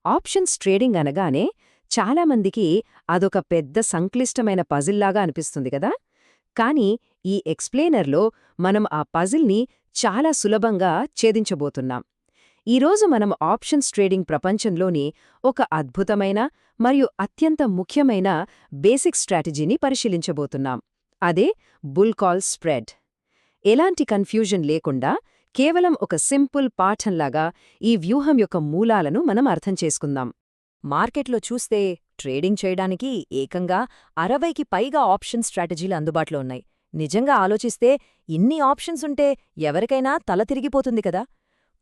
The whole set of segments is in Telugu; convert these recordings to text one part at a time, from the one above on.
ఆప్షన్స్ ట్రేడింగ్ అనగానే చాలామందికి అదొక పెద్ద సంక్లిష్టమైన పజిల్లాగా అనిపిస్తుంది కదా. కానీ ఈ ఎక్స్ప్లెయినర్లో మనం ఆ పజిల్ని చాలా సులభంగా ఛేదించబోతున్నాం. ఈరోజు మనం ఆప్షన్స్ ట్రేడింగ్ ప్రపంచంలోని ఒక అద్భుతమైన మరియు అత్యంత ముఖ్యమైన బేసిక్ స్ట్రాటజీని పరిశీలించబోతున్నాం. అదే బుల్ కాల్ స్ప్రెడ్. ఎలాంటి కన్ఫ్యూజన్ లేకుండా కేవలం ఒక సింపుల్ పాఠంలాగా ఈ వ్యూహం యొక్క మూలాలను మనం అర్థం చేసుకుందాం. మార్కెట్లో చూస్తే ట్రేడింగ్ చేయడానికి ఏకంగా 60కి పైగా ఆప్షన్ స్ట్రాటజీలు అందుబాటులో ఉన్నాయి. నిజంగా ఆలోచిస్తే ఇన్ని ఆప్షన్స్ ఉంటే ఎవరికైనా తల తిరిగిపోతుంది కదా.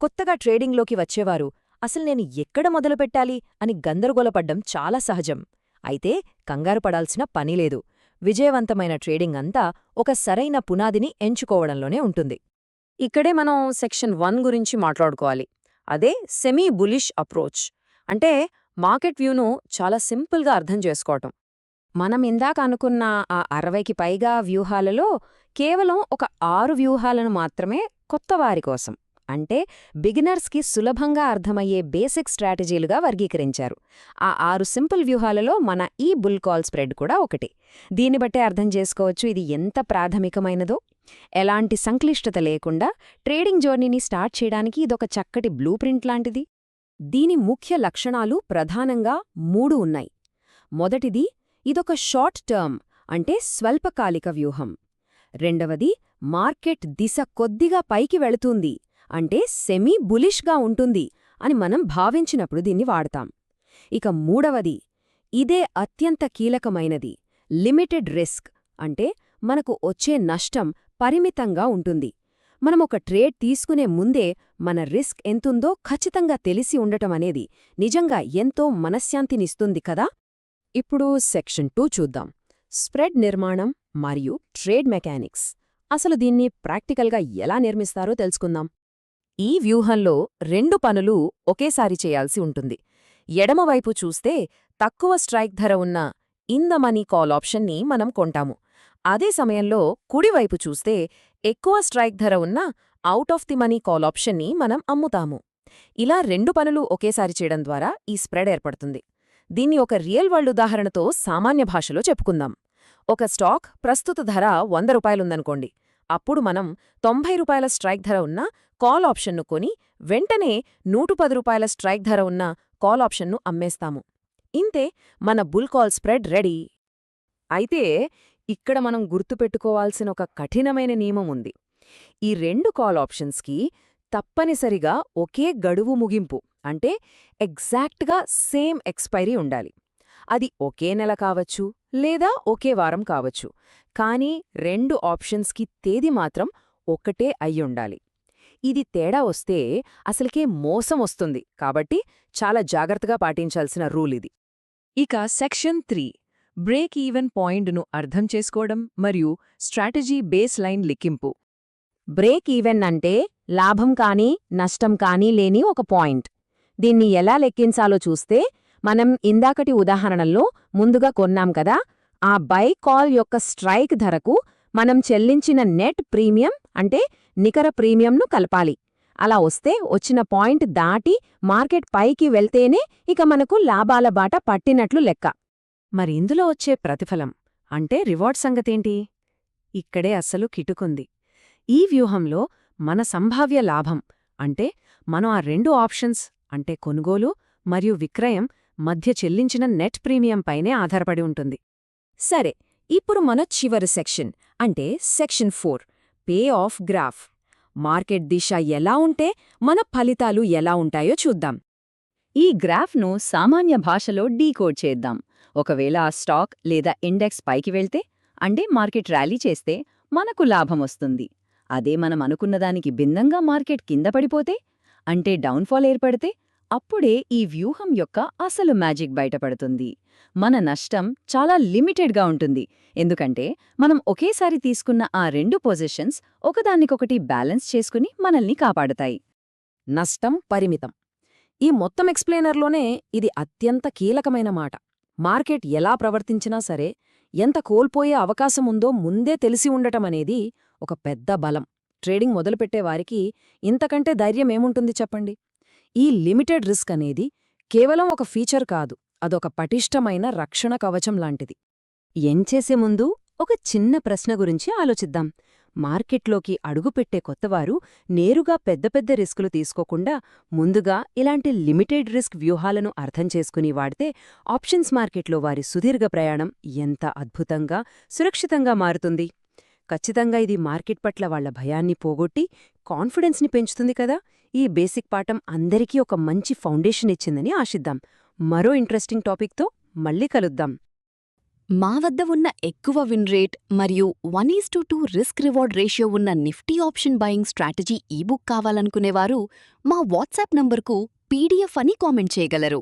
కొత్తగా ట్రేడింగ్లోకి వచ్చేవారు అసలు నేను ఎక్కడ మొదలుపెట్టాలి అని గందరగోళపడ్డం చాలా సహజం. అయితే కంగారు పడాల్సిన పనిలేదు. విజయవంతమైన ట్రేడింగ్ అంతా ఒక సరైన పునాదిని ఎంచుకోవడంలోనే ఉంటుంది. ఇక్కడే మనం సెక్షన్ 1 గురించి మాట్లాడుకోవాలి. అదే సెమీ బులిష్ అప్రోచ్. అంటే మార్కెట్ వ్యూను చాలా సింపుల్గా అర్థం చేసుకోవటం. మనం ఇందాక అనుకున్న ఆ 60కి పైగా వ్యూహాలలో కేవలం ఒక 6 వ్యూహాలను మాత్రమే కొత్తవారి కోసం, అంటే బిగినర్స్కి సులభంగా అర్థమయ్యే బేసిక్ స్ట్రాటజీలుగా వర్గీకరించారు. ఆ 6 సింపుల్ వ్యూహాలలో మన ఈ బుల్ కాల్ స్ప్రెడ్ కూడా ఒకటి. దీన్ని బట్టే అర్థం చేసుకోవచ్చు ఇది ఎంత ప్రాథమికమైనదో. ఎలాంటి సంక్లిష్టత లేకుండా ట్రేడింగ్ జర్నీని స్టార్ట్ చేయడానికి ఇదొక చక్కటి బ్లూ ప్రింట్ లాంటిది. దీని ముఖ్య లక్షణాలు ప్రధానంగా 3 ఉన్నాయి. మొదటిది, ఇదొక షార్ట్ టర్మ్ అంటే స్వల్పకాలిక వ్యూహం. రెండవది, మార్కెట్ దిశ కొద్దిగా పైకి వెళుతుంది అంటే సెమీ బులిష్గా ఉంటుంది అని మనం భావించినప్పుడు దీన్ని వాడతాం. ఇక మూడవది, ఇదే అత్యంత కీలకమైనది, లిమిటెడ్ రిస్క్ అంటే మనకు వచ్చే నష్టం పరిమితంగా ఉంటుంది. మనమొక ట్రేడ్ తీసుకునే ముందే మన రిస్క్ ఎంతుందో ఖచ్చితంగా తెలిసి ఉండటమనేది నిజంగా ఎంతో మనశ్శాంతినిస్తుంది కదా. ఇప్పుడు సెక్షన్ 2 చూద్దాం. స్ప్రెడ్ నిర్మాణం మరియు ట్రేడ్ మెకానిక్స్. అసలు దీన్ని ప్రాక్టికల్గా ఎలా నిర్మిస్తారో తెలుసుకుందాం. ఈ వ్యూహంలో 2 పనులు ఒకేసారి చేయాల్సి ఉంటుంది. ఎడమవైపు చూస్తే తక్కువ స్ట్రైక్ ధర ఉన్న ఇన్ ద మనీ కాల్ ఆప్షన్ని మనం కొంటాము. అదే సమయంలో కుడివైపు చూస్తే ఎక్కువ స్ట్రైక్ ధర ఉన్న out of the money call ఆప్షన్ని మనం అమ్ముతాము. ఇలా 2 పనులు ఒకేసారి చేయడం ద్వారా ఈ స్ప్రెడ్ ఏర్పడుతుంది. దీన్ని ఒక రియల్ వరల్డ్ ఉదాహరణతో సామాన్య భాషలో చెప్పుకుందాం. ఒక స్టాక్ ప్రస్తుత ధర 100 రూపాయలుందనుకోండి. అప్పుడు మనం 90 రూపాయల స్ట్రైక్ ధర ఉన్న కాల్ ఆప్షన్ను కొని వెంటనే 110 రూపాయల స్ట్రైక్ ధర ఉన్న కాల్ ఆప్షన్ను అమ్మేస్తాము. ఇంతే, మన బుల్ కాల్ స్ప్రెడ్ రెడీ. అయితే ఇక్కడ మనం గుర్తుపెట్టుకోవాల్సిన ఒక కఠినమైన నియమం ఉంది. ఈ 2 కాల్ ఆప్షన్స్కి తప్పనిసరిగా ఒకే గడువు ముగింపు అంటే ఎగ్జాక్ట్గా సేమ్ ఎక్స్పైరీ ఉండాలి. అది ఒకే నెల కావచ్చు లేదా ఒకే వారం కావచ్చు, కానీ 2 ఆప్షన్స్కి తేదీ మాత్రం ఒక్కటే అయ్యుండాలి. ఇది తేడా వస్తే అసలుకే మోసం వస్తుంది. కాబట్టి చాలా జాగ్రత్తగా పాటించాల్సిన రూల్ ఇది. ఇక సెక్షన్ 3, బ్రేక్ ఈవెన్ పాయింట్ను అర్థం చేసుకోవడం మరియు స్ట్రాటజీ బేస్ లైన్ లిక్కింపు. బ్రేక్ ఈవెన్ అంటే లాభం కానీ నష్టం కానీ లేని ఒక పాయింట్. దీన్ని ఎలా లెక్కించాలో చూస్తే, మనం ఇందాకటి ఉదాహరణల్లో ముందుగా కొన్నాం కదా, ఆ బై కాల్ యొక్క స్ట్రైక్ ధరకు మనం చెల్లించిన నెట్ ప్రీమియం అంటే నికర ప్రీమియంను కలపాలి. అలా వస్తే వచ్చిన పాయింట్ దాటి మార్కెట్ పైకి వెళ్తేనే ఇక మనకు లాభాల బాట పట్టినట్లు లెక్క. మరి ఇందులో వచ్చే ప్రతిఫలం అంటే రివార్డ్ సంగతేంటి? ఇక్కడే అస్సలు కిటుకుంది. ఈ వ్యూహంలో మన సంభావ్య లాభం అంటే మనం ఆ 2 ఆప్షన్స్ అంటే కొనుగోలు మరియు విక్రయం మధ్య చెల్లించిన నెట్ ప్రీమియం పైనే ఆధారపడి ఉంటుంది. సరే, ఇప్పుడు మన చివరి సెక్షన్ అంటే section 4, pay off graph. Market దిశ ఎలా ఉంటే మన ఫలితాలు ఎలా ఉంటాయో చూద్దాం. ఈ గ్రాఫ్ను సామాన్య భాషలో డీకోడ్ చేద్దాం. ఒకవేళ ఆ స్టాక్ లేదా ఇండెక్స్ పైకి వెళ్తే అంటే మార్కెట్ ర్యాలీ చేస్తే మనకు లాభం వస్తుంది. అదే మనం అనుకున్నదానికి భిన్నంగా మార్కెట్ కింద పడిపోతే అంటే డౌన్ఫాల్ ఏర్పడితే అప్పుడే ఈ వ్యూహం యొక్క అసలు మ్యాజిక్ బయటపడుతుంది. మన నష్టం చాలా లిమిటెడ్గా ఉంటుంది, ఎందుకంటే మనం ఒకేసారి తీసుకున్న ఆ 2 పొజిషన్స్ ఒకదానికొకటి బ్యాలెన్స్ చేసుకుని మనల్ని కాపాడతాయి. నష్టం పరిమితం. ఈ మొత్తం ఎక్స్ప్లెయినర్లోనే ఇది అత్యంత కీలకమైన మాట. మార్కెట్ ఎలా ప్రవర్తించినా సరే ఎంత కోల్పోయే అవకాశముందో ముందే తెలిసి ఉండటమనేది ఒక పెద్ద బలం. ట్రేడింగ్ మొదలుపెట్టేవారికి ఇంతకంటే ధైర్యమేముంటుంది చెప్పండి. ఈ లిమిటెడ్ రిస్క్ అనేది కేవలం ఒక ఫీచర్ కాదు, అదొక పటిష్టమైన రక్షణ కవచం లాంటిది. ఎంచేసే ముందు ఒక చిన్న ప్రశ్న గురించి ఆలోచిద్దాం. మార్కెట్లోకి అడుగుపెట్టే కొత్తవారు నేరుగా పెద్ద పెద్ద రిస్కులు తీసుకోకుండా ముందుగా ఇలాంటి లిమిటెడ్ రిస్క్ వ్యూహాలను అర్థం చేసుకుని వాడితే ఆప్షన్స్ మార్కెట్లో వారి సుదీర్ఘ ప్రయాణం ఎంత అద్భుతంగా, సురక్షితంగా మారుతుంది. ఖచ్చితంగా ఇది మార్కెట్ పట్ల వాళ్ల భయాన్ని పోగొట్టి కాన్ఫిడెన్స్ని పెంచుతుంది కదా. ఈ బేసిక్ పాఠం అందరికీ ఒక మంచి ఫౌండేషన్ ఇచ్చిందని ఆశిద్దాం. మరో ఇంట్రెస్టింగ్ టాపిక్తో మళ్ళీ కలుద్దాం. మా వద్ద ఉన్న ఎక్కువ విన్ రేట్ మరియు 1:2 రిస్క్ రివార్డ్ రేషియో ఉన్న Nifty option buying strategy ebook కావాలనుకునేవారు మా వాట్సాప్ నంబర్కు పీడీఎఫ్ అని కామెంట్ చేయగలరు.